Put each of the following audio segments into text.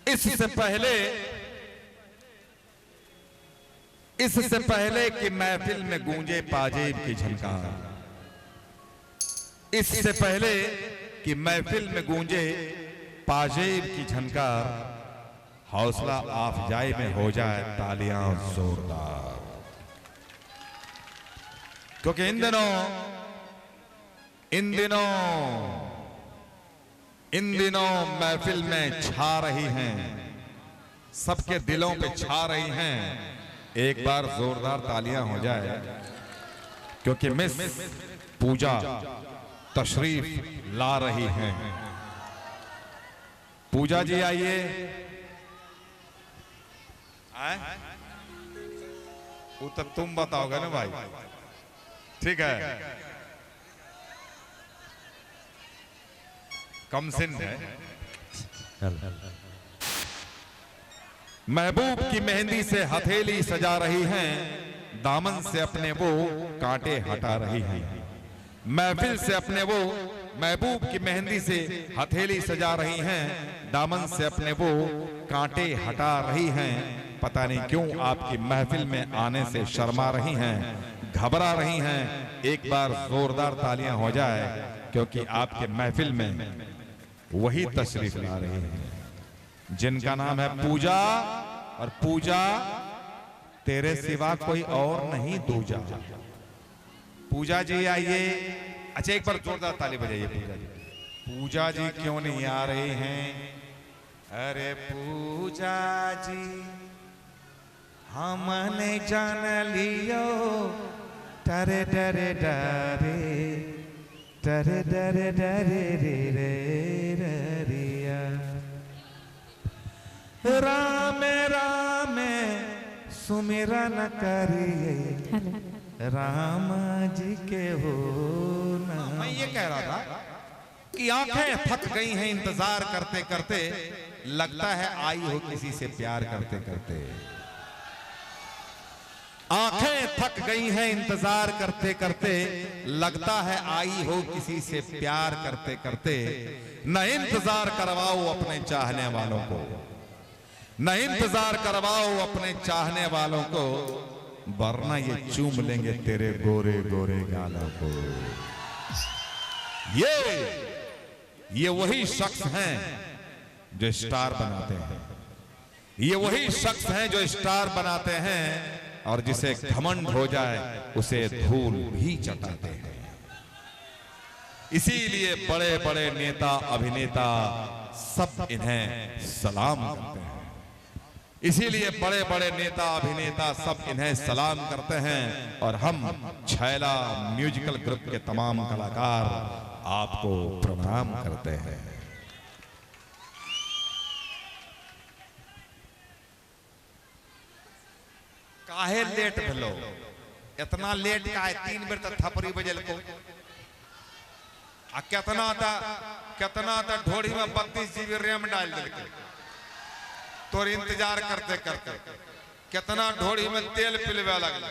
इससे पहले कि महफिल में गूंजे पाजेब की झनकार, इससे पहले कि महफिल में गूंजे पाजेब की झनकार, हौसला आफजाई में हो जाए तालियां जोरदार। क्योंकि इन दिनों महफिल में छा रही हैं, सबके दिलों पे छा रही हैं। एक बार जोरदार तालियां हो जाए, क्योंकि मिस पूजा तशरीफ ला रही हैं। पूजा जी आइए। वो तो तुम बताओगे ना भाई, ठीक है। कम सिन है। महबूब की मेहंदी से हथेली सजा रही हैं, दामन से अपने वो कांटे हटा रही हैं। महफिल से अपने वो महबूब की मेहंदी से हथेली सजा रही हैं, दामन से अपने वो कांटे हटा रही हैं। पता नहीं क्यों आपकी महफिल में आने से शर्मा रही हैं, घबरा रही हैं। एक बार जोरदार तालियां हो जाए, क्योंकि आपके महफिल में वही तशरीफ ला रही हैं जिनका नाम है पूजा। और पूजा तेरे सिवा कोई और नहीं दूजा। पूजा जी आइए। अच्छा, एक बार जोरदार ताली बजाइए पूजा जी। पूजा जी क्यों नहीं आ रहे हैं? अरे पूजा जी हमने जान लियो, डरे डरे डरे डरे डरे डरे रे रिया। राम राम सुमिरन करिए, राम जी के हो ना। मैं ये कह रहा था कि आंखें थक गई हैं इंतजार करते करते, लगता है आई हो किसी से प्यार करते करते। आंखें थक गई हैं इंतजार करते करते, लगता है आई हो किसी से प्यार करते करते। न इंतजार करवाओ अपने चाहने वालों को, न इंतजार करवाओ अपने चाहने वालों को, वरना ये चूम लेंगे तेरे गोरे गोरे गालों को। ये वही शख्स हैं जो स्टार बनाते हैं, ये वही शख्स हैं जो स्टार बनाते हैं, और जिसे घमंड हो जाए उसे धूल भी चटाते हैं। इसीलिए बड़े बड़े नेता अभिनेता सब इन्हें सलाम करते हैं। इसीलिए बड़े बड़े नेता अभिनेता सब इन्हें सलाम करते हैं। और हम छैला म्यूजिकल ग्रुप के तमाम कलाकार आपको प्रणाम करते हैं। काहे लेट भेलो? इतना लेट का है? 3 बेर तक थपरी बजल को। आ कितना था ढोड़ी में 32 GB रैम डाल दिल तोर इंतजार करते करते। कितना ढोड़ी में तेल पिलवे लगे।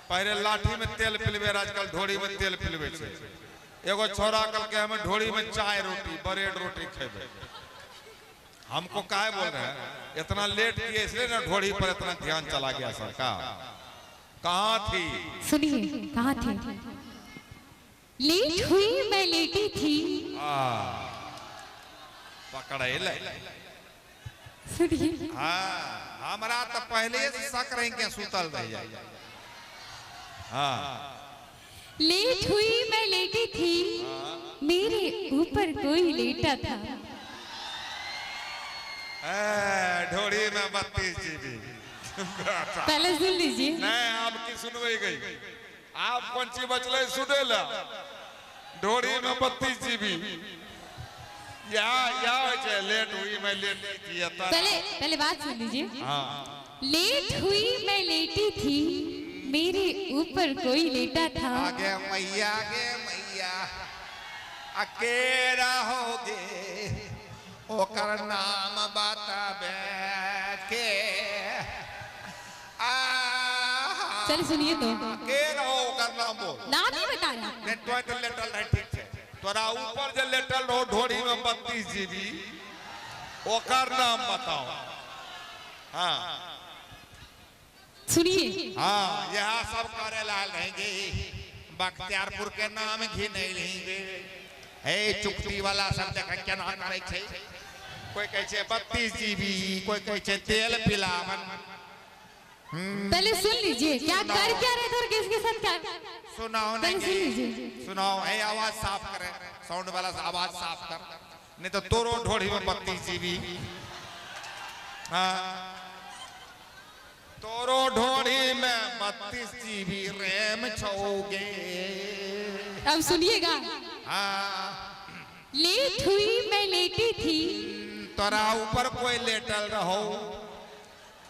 पहले लाठी में तेल पिलवे, आजकल ढोड़ी में तेल पिलवे। एगो छोरा कल के हमें ढोड़ी में चाय रोटी ब्रेड रोटी खेबे। हमको काहे बोल रहे हैं? इतना लेट किए इसलिए ना ढोड़ी पर इतना ध्यान चला गया सरकार। कहाँ थी? सुनिए, कहाँ थी? लेट हुई मैं लेटी थी। पकड़े ले। सुनिए, हाँ, हमारा तो पहले से शक रही क्या सुतल रह जाए। हाँ, लेट हुई मैं लेटी थी, मेरे ऊपर कोई लेटा था। ढोड़ी में 32 GB। पहले सुन लीजिए। नहीं, आपकी सुनवाई गई। आप कौन सी बचले सुने ला? ढोड़ी में 32 GB। या लेट हुई मैं लेटी थी। पहले बात सुन लीजिए। हाँ। लेट हुई मैं लेटी थी, मेरे ऊपर कोई लेटा था। आगे मैया अकेला होगे, ओकर नाम बताबे के। चल सुनिए तो। के रहो ओकर नाम बोल। नाम ही बता रहा। नेटवर्क लेटल है, ठीक है। तोरा ऊपर जो लेटल रहो ढोड़ी में 32 GB, ओकर नाम बताओ। हाँ सुनिए। हाँ यह सब करे लाल रहेंगे, बख्तियारपुर के नाम घी नहीं लेंगे। हे चुक्ति वाला सब देखा क्या ना करे छे, कोई कहे 32 GB, कोई कहे तेल पिलावन। पहले सुन लीजिए क्या कर क्या रहे थे और किसके साथ क्या। सुनाओ पहले सुन नहीं, लीजिए। सुनाओ। है आवाज साफ करे, साउंड वाला आवाज साफ कर, नहीं तो तोरो ढोड़ी में 32 GB। हाँ तोरो ढोड़ी में 32 GB रैम छोगे। अब सुनिएगा। हाँ लेट हुई मैं लेटी थी। तोरा ऊपर कोई लेटल रहो,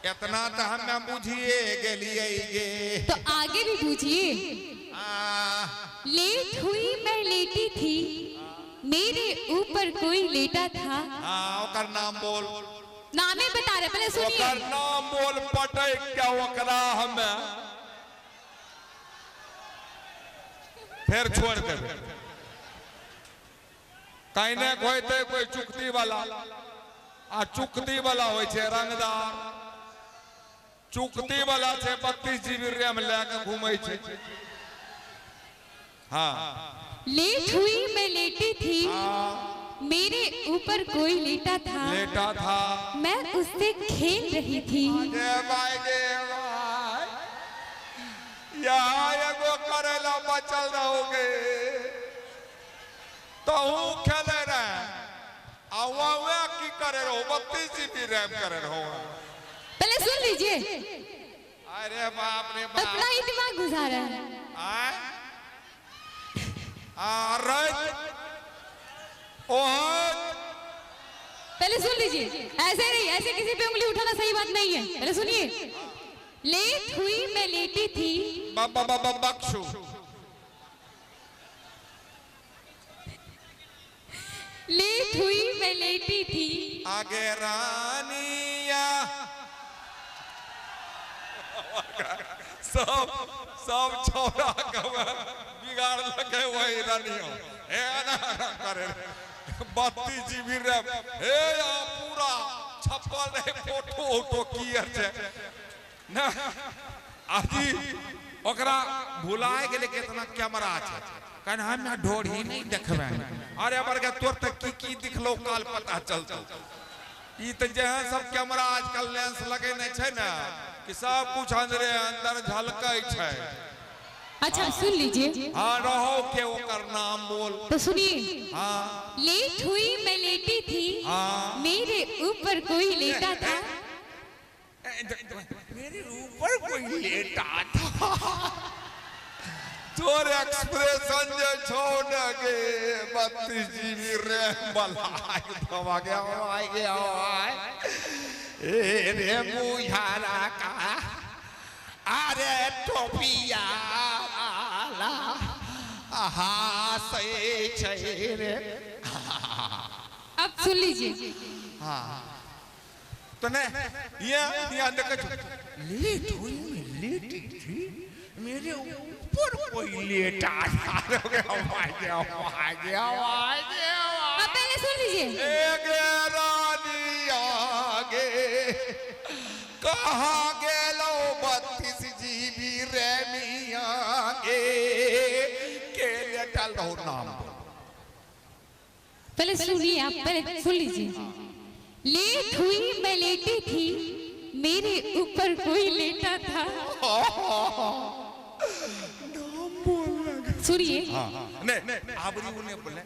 इतना तो हम बुझिए गेलिए गे। तो आगे भी पूछिए। लेट हुई मैं लेटी थी, मेरे ऊपर कोई लेटा था। हाँ ओकर नाम बोल। नामे बता रहे, पहले सुनिए। ओकर नाम बोल पटे क्या ओकरा हमें फिर छोड़ कर कहीं ने कोई चुक्ति वाला, आ चुक्ति वाला होय छे रंगदार, चुक्ति वाला छे 32 GB रैम लेके घूमै छे। हाँ लेट हुई मैं लेटी थी, मेरे ऊपर कोई लेटा था। लेटा था, मैं उससे खेल रही थी। गे भाई यहाँ एगो करेला बचल रहोगे तो हूँ खेले रहे, आवा की करे रहो 32 GB रैम करे रहो। पहले सुन लीजिए। अरे बाप रे अपना बाप। ही दिमाग गुजारा है। पहले सुन लीजिए, ऐसे नहीं, ऐसे किसी पे उंगली उठाना सही बात नहीं है। पहले सुनिए। लेट हुई मैं लेटी थी। बख्शू लेट हुई मैं लेटी थी। आगे रानिया सब छोरा बिगाड़ लगे वही रानियों करे 32 GB रैम। हे पूरा छप्पल रहे फोटो ऑटो क्लियर छे ना। आजी ओकरा भुलाए गेले कितना कैमरा छे, कन हम ढोढ़ी नहीं देखबे। अरे अबर के तोर तक की दिखलो काल पता चलतो। ई त जे सब कैमरा आजकल लेंस लगे नहीं छे ना कि सब कुछ अंदर अंदर झलकै छे। अच्छा सुन लीजिए। हाँ रहो के ओकर नाम बोल। तो सुनिए। हाँ लेट हुई मैं लेटी थी। हाँ। मेरे ऊपर कोई लेटा था। मेरे ऊपर कोई लेटा था। तोर एक्सप्रेशन जो छोड़ गे 32 GB रैम वाला आ गया ए रे मुझारा का अरे टोपिया वाला आहा सही छे रे। अब सुन लीजिए। हाँ तो ने ये देख लेट हुई लेटी थी, मेरे ऊपर कोई लेटा था। अब पहले सुन लीजिए। रानी आगे कहाँ गेलो 32 GB रैमिया के लेटल रहो नाम। पहले सुनिए, आप पहले सुन लीजिए। लेट हुई मैं लेटी थी, मेरे ऊपर कोई लेटा था। सुनिए। नहीं आबरी उन्हें बोले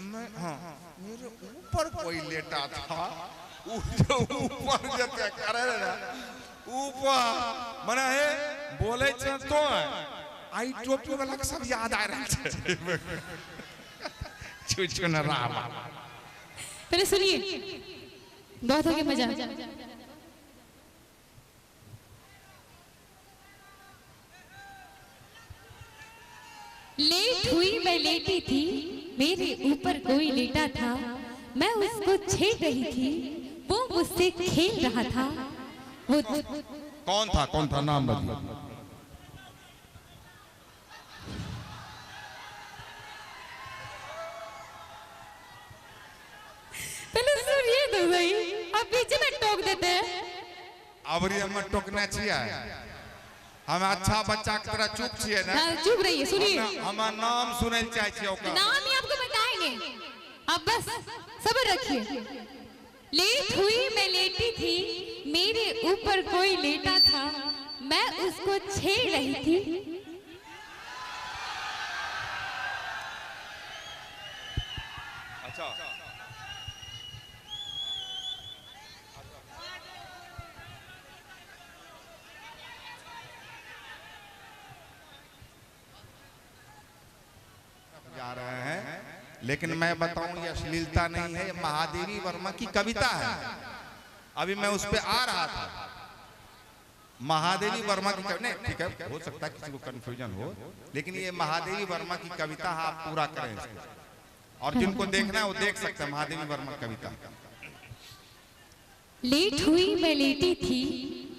मैं हाँ मेरे ऊपर कोई लेटा था। जो ऊपर जते करे ना ऊपर मने है बोले छ तो आई टोपी वाला सब याद आ रहा है। छुछु न राम। पहले सुनिए, बहुत हो गया मजा। लेट हुई मैं लेटी थी, मेरे ऊपर कोई लेटा था। मैं उसको छेड़ रही थी, वो मुझसे खेल रहा था। वो कौन था नाम बता। पहले सुनिए तो सही। अब बीच में टोक देते हैं। अब हम टोकना चाहिए, हम अच्छा बच्चा की तरह चुप छिए ना। हाँ, चुप रहिए, सुनिए। हमारा नाम सुने चाहिए ओकर। नाम ही आपको बताएंगे, अब बस सब्र रखिए। लेट हुई मैं लेटी थी, मेरे ऊपर कोई लेटा था, मैं उसको छेड़ रही थी। अच्छा, जा रहे हैं, लेकिन मैं बताऊं ये अश्लीलता नहीं है, ये महादेवी वर्मा की कविता है। अभी मैं उस पे आ रहा था। महादेवी वर्मा की कविता, नहीं ठीक है, हो सकता है किसी को कंफ्यूजन हो, लेकिन ये महादेवी वर्मा की कविता है, आप पूरा करें इसको। और जिनको देखना है वो देख सकते हैं महादेवी वर्मा कविता। लेट हुई मैं लेटी थी,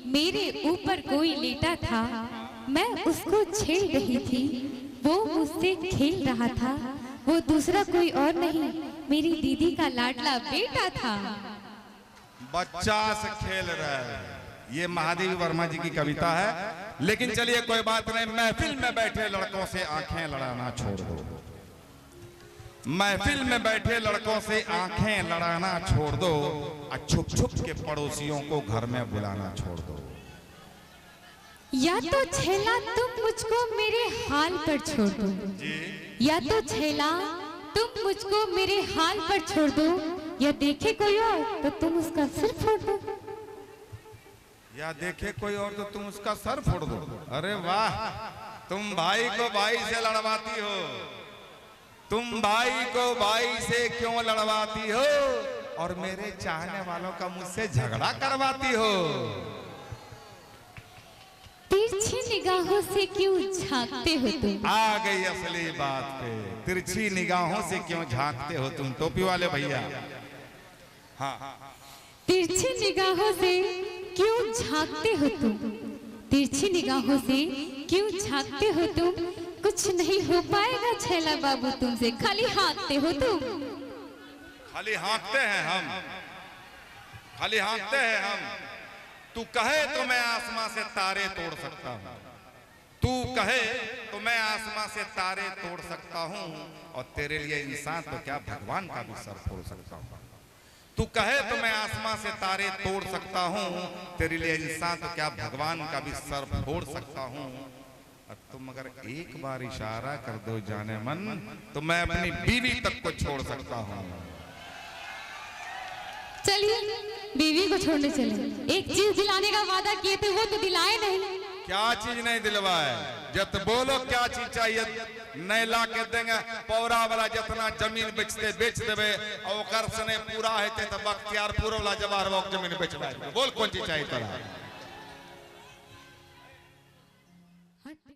मेरे ऊपर कोई लेटा था, मैं उसको छेड़ रही थी, वो मुझसे खेल रहा था, वो दूसरा कोई और नहीं, मेरी दीदी का लाडला बेटा था। बच्चा से खेल रहा है, ये महादेवी वर्मा जी की कविता है। लेकिन चलिए कोई बात नहीं, महफिल में बैठे लड़कों से आंखें लड़ाना छोड़ दो। महफिल में बैठे लड़कों से आंखें लड़ाना छोड़ दो, और छुप छुप के पड़ोसियों को घर में बुलाना छोड़ दो। या तो छेला तुम मुझको मेरे हाल पर छोड़ दो, या तो छेला तुम मुझको मेरे हाल पर छोड़ दो, या देखे कोई और तो तुम उसका सिर फोड़ दो। या देखे कोई और तो तुम उसका सर फोड़ दो। अरे वाह, तुम भाई को भाई से लड़वाती हो, तुम भाई को भाई से क्यों लड़वाती हो, और मेरे चाहने वालों का मुझसे झगड़ा करवाती हो। तिरछी निगाहों से क्यों झांकते हो तुम। आ गई असली बात पे, तिरछी निगाहों से क्यों झांकते हो तुम, टोपी वाले भैया। हाँ, तिरछी निगाहों से क्यों झांकते हो तुम, तिरछी निगाहों से क्यों झांकते हो तुम, कुछ नहीं हो पाएगा छैला बाबू तुमसे, खाली हाँकते हो तुम। खाली हाँकते हैं हम, खाली हाँकते हैं हम। तू कहे तो मैं आसमां से तारे तोड़ सकता हूँ, तू कहे तो मैं आसमां से तारे तोड़ सकता हूँ, और तेरे लिए इंसान तो क्या भगवान का भी सर फोड़ सकता हूँ। तू कहे तो मैं आसमां से तारे तोड़ सकता हूँ, तेरे लिए इंसान तो क्या भगवान का भी सर फोड़ सकता हूँ। और तुम अगर एक बार इशारा कर दो जाने मन, तो मैं अपनी बीवी तक को छोड़ सकता हूँ। चलिए बीवी को छोड़ने चले। एक चीज दिलाने का वादा किए थे, वो तो दिलाए नहीं। क्या चीज नहीं दिलवाए, जब बोलो क्या चीज चाहिए, नहीं ला के देंगे। पौरा वाला जितना जमीन बेचते बेच देवे, और पूरा है तो बख्तियारपुर वाला जवाहर जमीन बेच, बोल कौन चीज चाहिए तेरा।